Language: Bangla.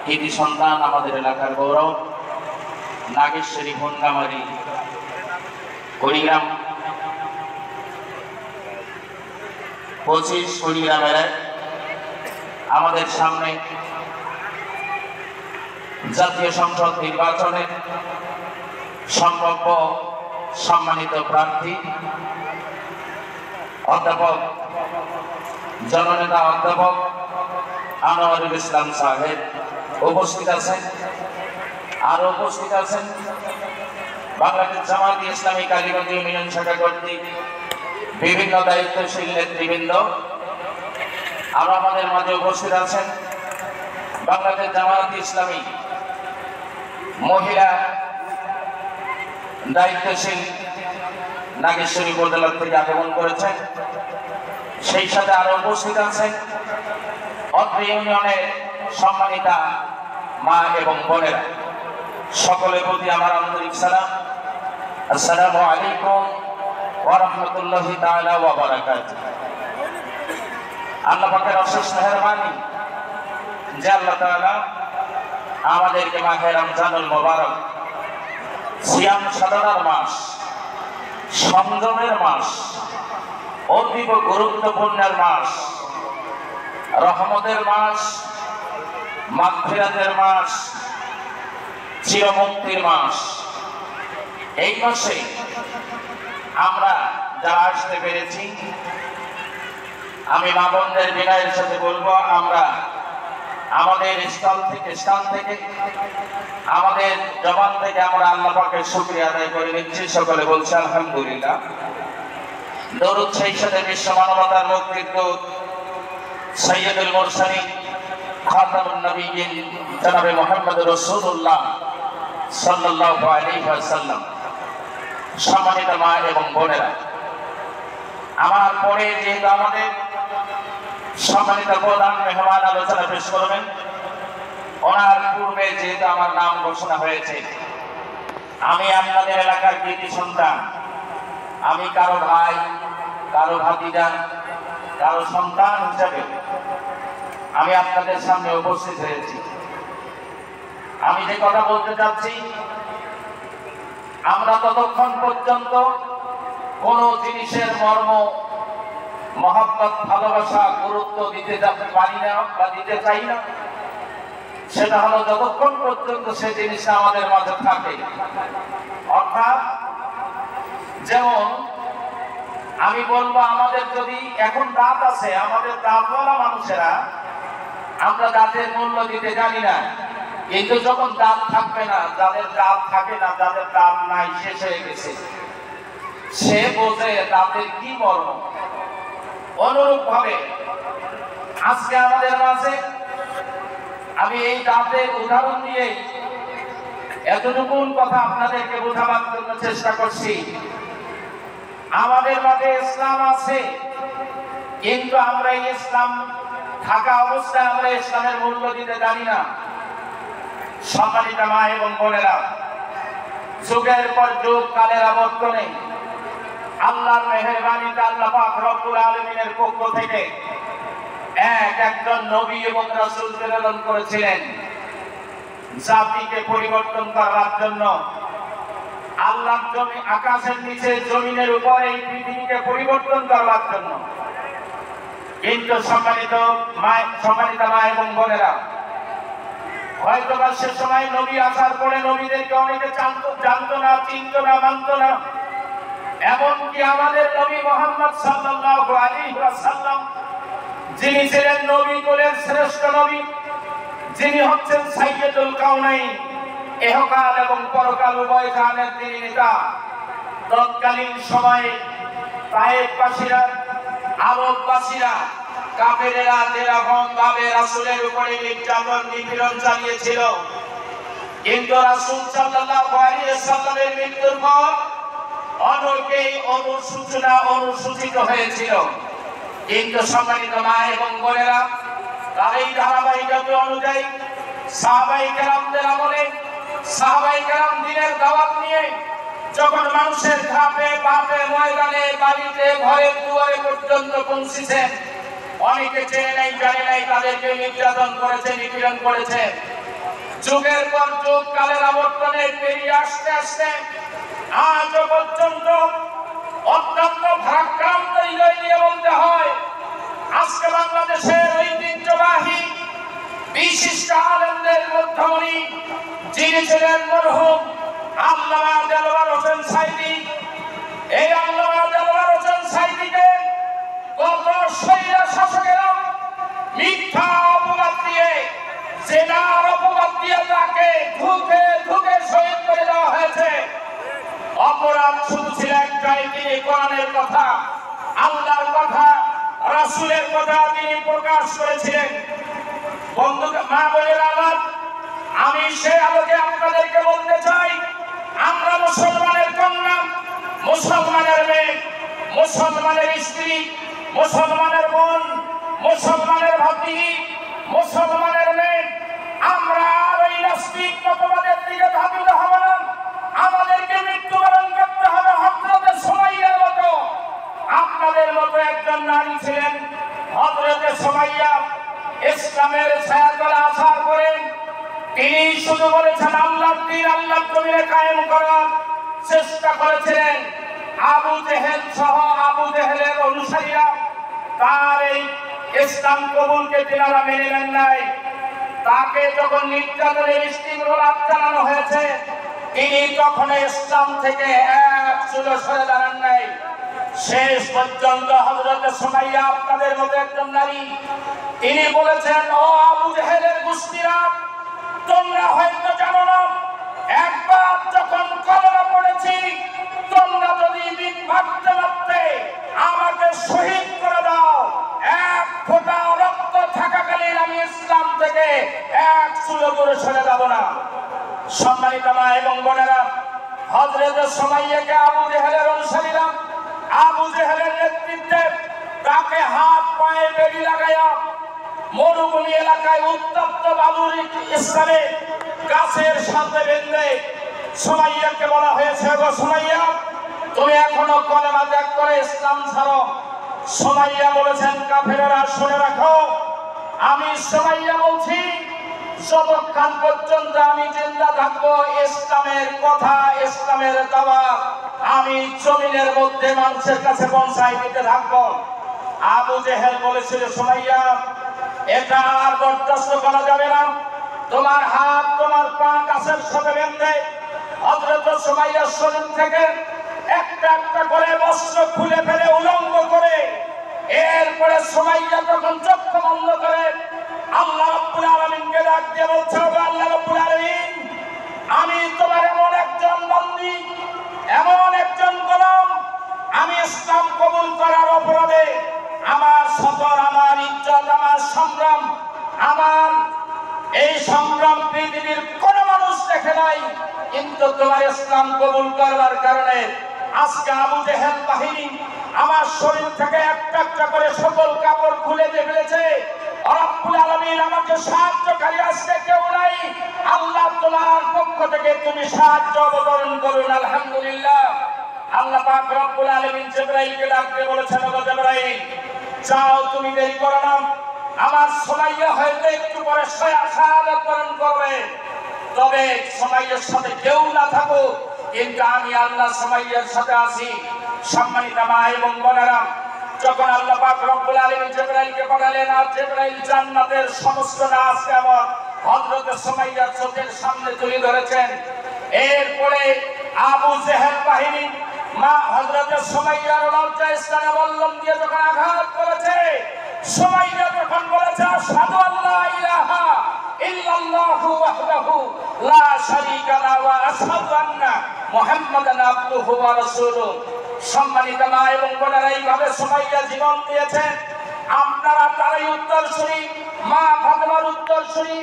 কৃতি সন্তান, আমাদের এলাকার গৌরব, নাগেশ্বরী ভন্ডামারি কুড়িগ্রাম 25 কুড়িগ্রামের আমাদের সামনে জাতীয় সংসদ নির্বাচনের সম্ভাব্য সম্মানিত প্রার্থী অধ্যাপক জননেতা অধ্যাপক আনোয়ারুল ইসলাম সাহেব উপস্থিত আছেন। আরো উপস্থিত আছেন বাংলাদেশ জামায়াতে ইসলামী কালীগঞ্জ ইউনিয়ন শাখা কর্তৃক বিভিন্ন দায়িত্বশীল নেতৃবৃন্দ। আরো আমাদের মাঝে উপস্থিত আছেন বাংলাদেশ জামায়াতে ইসলামী মহিলা দায়িত্বশীল নাগেশ্বরী উপজেলা থেকে আগমন করেছেন। সেই সাথে আরো উপস্থিত আছেন অত্র ইউনিয়নের সম্মানিতা মা এবং বোনেরা। সকলের প্রতি আমার আন্তরিক সালাম, আসসালামু আলাইকুম ওয়া রাহমাতুল্লাহি তাআলা ওয়া বারাকাতুহু। আল্লাহ পাকের অশেষ মেহেরবানি যে আল্লাহ তাআলা আমাদেরকে মাহে রমজানুল মুবারক, সিয়াম সাধনার মাস, সংযমের মাস, অতীব গুরুত্বপূর্ণের মাস, রহমতের মাস, মাগফিরাতের মাস, চিরমুক্তির মাস। এই মাসে আমরা যারা আসতে পেরেছি, আমি মা বোনদের বিনয়ের সাথে বলবো, আমরা আমাদের স্থান থেকে আমাদের জবান থেকে আমরা আল্লাহ পাকের শুকরিয়া আদায় করে নিচ্ছি। সকলে বলছি আলহামদুলিল্লাহ। দরুদ সেই সাথে বিশ্ব মানবতার মুক্তির দূত সাইয়্যিদুল মুরসালিন খাতামুন নবিয়্যিন জনাবে মুহাম্মদ রাসূলুল্লাহ সাল্লাল্লাহু আলাইহি ওয়াসাল্লাম। সম্মানিত মা এবং বোনেরা, আমার পরে যেহেতু আমাদের সম্মানিত প্রধান মেহমান আলোচনা পেশ করবেন, ওনার পূর্বে যেহেতু আমার নাম ঘোষণা হয়েছে, আমি আপনাদের এলাকার কৃতি সন্তান, আমি কারো ভাই, কারো ভাতিজা, কারো সন্তান হিসাবে আমি আপনাদের সামনে উপস্থিত হয়েছি। আমি যে কথা বলতে চাচ্ছি, আমরা ততক্ষণ পর্যন্ত কোন জিনিসের মর্ম, মহব্বত, ভালোবাসা, গুরুত্ব দিতে পারি না বা দিতে চাই না, সেটা হলো যতক্ষণ পর্যন্ত সে জিনিসটা আমাদের মাঝে থাকে। অর্থাৎ যেমন আমি বলবো, আমাদের যদি এখন দাঁত আছে, আমাদের দাঁতওয়ালা মানুষেরা আমরা দাঁতের মূল্য দিতে জানি না, কিন্তু যখন দাঁত থাকবে না, যাদের দাঁত থাকে না, যাদের দাঁত নাই, শেষ হয়ে গেছে, সে বোঝে দাঁতের কি মর্ম। অনুরূপ ভাবে আজকে আমাদের মাঝে আমি এই দাঁতের উদাহরণ দিয়ে এতটুকু কথা আপনাদেরকে বোঝাবার জন্য চেষ্টা করছি। আমাদের মাঝে ইসলাম আছে, কিন্তু আমরা এই ইসলাম থাকা অবস্থায় আমরা ইসলামের মূল্য দিতে জানি না। সম্মানিত মা এবং বোনেরা, যুগের পর যুগ, কালের আবর্তনে আল্লাহর মেহেরবানিতে আল্লাহ পাক রব্বুল আলামিনের পক্ষ থেকে একজন নবী এবং রাসূল প্রেরণ করেছিলেন জাতিকে পরিবর্তন করার জন্য। আল্লাহ জমি, আকাশের নিচে, জমিনের উপরে এই পৃথিবীকে পরিবর্তন করার জন্য। কিন্তু সম্মানিত মা এবং বোনেরা, হয়তো বা সে সময় নবী আসার পরে নবীদেরকে অনেকে জানতো না, চিনতো না, মানতো না। এমনকি আমাদের নবী মুহাম্মদ সাল্লাল্লাহু আলাইহি ওয়াসাল্লাম, যিনি ছিলেন নবী কুলের শ্রেষ্ঠ নবী, যিনি হচ্ছেন সাইয়্যিদুল কাউনাইন, ইহকাল এবং পরকাল উভয় জাহানের তিনি নেতা, তৎকালীন সময়ে তায়েফবাসীরা, আরববাসীরা, কাফেরেরা যেরকম ভাবে রাসূলের উপরে নির্যাতন, নিপীড়ন চালিয়েছিল, কিন্তু রাসূল সাল্লাল্লাহু আলাইহি ওয়াসাল্লামের মৃত্যুর পর অনেকেই অনুসূচিত হয়েছিল। কিন্তু সম্মানিত মা এবং বোনেরা, তার এই ধারাবাহিকতা অনুযায়ী সাহাবায়ে কেরামদের আমলে সাহাবায়ে কেরাম দ্বীনের দাওয়াত নিয়ে যখন মানুষের ঘাটে, বাটে, ময়দানে, বাড়িতে, ঘরে, দুয়ারে পর্যন্ত পৌঁছেছেন, অনেকে চেনে নাই, জানে নাই, তাদেরকে নির্যাতন করেছে, নিপীড়ন করেছে। যুগের পর যুগ কালের আবর্তনে পেরিয়ে আসতে আসতে আজ পর্যন্ত অত্যন্ত ভারাক্রান্ত হৃদয় নিয়ে বলতে হয়, আজকে বাংলাদেশের ঐতিহ্যবাহী বিশিষ্ট আলেমদের মধ্যমণি যিনি ছিলেন মরহুম আল্লামা দেলোয়ার হোসেন সাঈদী, এই আল্লামা দেলোয়ার হোসেন সাঈদীকে গত স্বৈর শাসকেরা মিথ্যা অপবাদ দিয়ে, জেনার অপবাদ দিয়ে তাকে ধুকে ধুকে শহীদ করে দেওয়া হয়েছে। অপরাধ শুধু ছিল একটাই, তিনি কোরআনের কথা, আল্লাহর কথা, রাসূলের কথা তিনি প্রকাশ করেছিলেন। বন্ধু মা বোনেরা আমার, আমি সে আলোকে আপনাদেরকে বলতে চাই, আমরা মুসলমানের কন্যা, মুসলমানের মেয়ে, মুসলমানের স্ত্রী, মুসলমানের বোন, মুসলমানের ভাতিজি, মুসলমানের মেয়ে, আমরা আর ওই নাস্তিক মতবাদের দিকে ধাবিত হব না। আমাদেরকে মৃত্যুবরণ করতে হবে হযরতে সুমাইয়ার মতো। আপনাদের মতো একজন নারী ছিলেন হযরতে সুমাইয়া। ইসলামের ছায়াতলে আসার পরে তিনি শুধু বলেছেন আল্লাহর দ্বীন, আল্লাহর জমিনে কায়েম করার চেষ্টা করেছিলেন। আবু জেহেল সহ আবু জেহেলের অনুসারীরা তার এই ইসলাম কবুলকে তিনারা মেনে নেন নাই। তাকে যখন নির্যাতনের স্টিমরোলার চালানো হয়েছে, তিনি তখন ইসলাম থেকে এক চুলো সরে দাঁড়ান নাই। শেষ পর্যন্ত হযরতে সুমাইয়া আপনাদের মতো একজন নারী, তিনি বলেছেন, ও আবু জেহেলের গোষ্ঠীরা, তোমরা হয়তো জানো না, একবার যখন কলেরা পড়েছি, তোমরা যদি ভাবতে ভাবতে আমাকে শহীদ করে দাও, এক ফোঁটা রক্ত থাকাকালীন আমি ইসলাম থেকে এক চুলো করে সরে যাব না। সম্মানিত মা এবং বোনেরা, হযরতে সুমাইয়াকে আবু জেহেলের অনুসারীরা আবু জেহেলের নেতৃত্বে তাকে হাত পায়ে বেড়ি লাগাইয়া মরুভূমি এলাকায় উত্তপ্ত বালুর স্থানে গাছের সাথে বেঁধে সুমাইয়াকে বলা হয়েছে, গো সুমাইয়া, তুমি এখনো কলেমা ত্যাগ করে ইসলাম ছাড়ো। সুমাইয়া বলেছেন, কাফেরেরা শুনে রাখো, আমি সুমাইয়া বলছি, যতক্ষণ পর্যন্ত আমি জিন্দা থাকবো, ইসলামের কথা, ইসলামের দাওয়াত আমি জমিনের মধ্যে মানুষের কাছে পৌঁছাই দিতে থাকবো। আবু জেহেল বলেছিল, সুমাইয়া, এটা আর বরদাস্ত করা যাবে না, তোমার হাত তোমার পা গাছের সাথে বেঁধে হযরত সুমাইয়ার শরীর থেকে একটা একটা করে বস্ত্র খুলে ফেলে উলঙ্গ করে, এরপরে সুমাইয়া যখন চক্ষু বন্ধ করে আল্লাহ রাব্বুল আলামিনকে ডাক দিয়ে বলছে, আল্লাহ রাব্বুল আলামিন, আমি তোমার এমন একজন বান্দী, এমন একজন গোলাম, আমি ইসলাম কবুল করার অপরাধে আমার সতর, আমার ইজ্জত, আমার সংগ্রাম, আমার এই সংগ্রাম পৃথিবীর কোন মানুষ দেখে নাই, কিন্তু তোমার ইসলাম কবুল করবার কারণে আজকে আবু জেহেল বাহিনী আমার শরীর থেকে একটা একটা করে সকল কাপড় খুলে দিয়ে ফেলেছে। রব্বুল আলামিন আমাকে সাহায্যকারী আজকে কেউ নাই, আল্লাহ তোমার পক্ষ থেকে তুমি সাহায্য অবতরণ করুন। আলহামদুলিল্লাহ। আল্লাহ পাক রব্বুল আলামিন জিবরাইলকে ডাকতে বলেছেন, ও জিবরাইল, যাও, তুমি দেরি করো না, আমার সুমাইয়া হয়তো একটু পরে শাহাদাত বরণ করবে, তবে সুমাইয়ার সাথে কেউ না থাকুক, কিন্তু আমি আল্লাহ সুমাইয়ার সাথে আছি। সম্মানিত মা এবং বোনেরা, যখন আল্লাহ পাক রব্বুল আলামিন জিবরাইলকে পাঠালেন, আর জিবরাইল জান্নাতের সমস্ত নাজ নেয়ামত হযরত সুমাইয়ার চোখের সামনে তুলে ধরেছেন। এরপরে আবু জেহেল বাহিনী মা হযরত সুমাইয়ার লজ্জা স্থানে বল্লম দিয়ে যখন আঘাত করেছে, সুমাইয়া তখন বলেছে, আশহাদু আল্লা ইলাহা ইল্লাল্লাহু ওয়াহদাহু লা শারীকা লাহু ওয়া আশহাদু আন্না মুহাম্মাদান আবদুহু ওয়া রাসূলুহু। সম্মানিত মা এবং বোনেরা, এইভাবে সুমাইয়া জীবন দিয়েছেন। আপনারা তারই উত্তরসূরি, মা ফাতেমার উত্তরসূরি।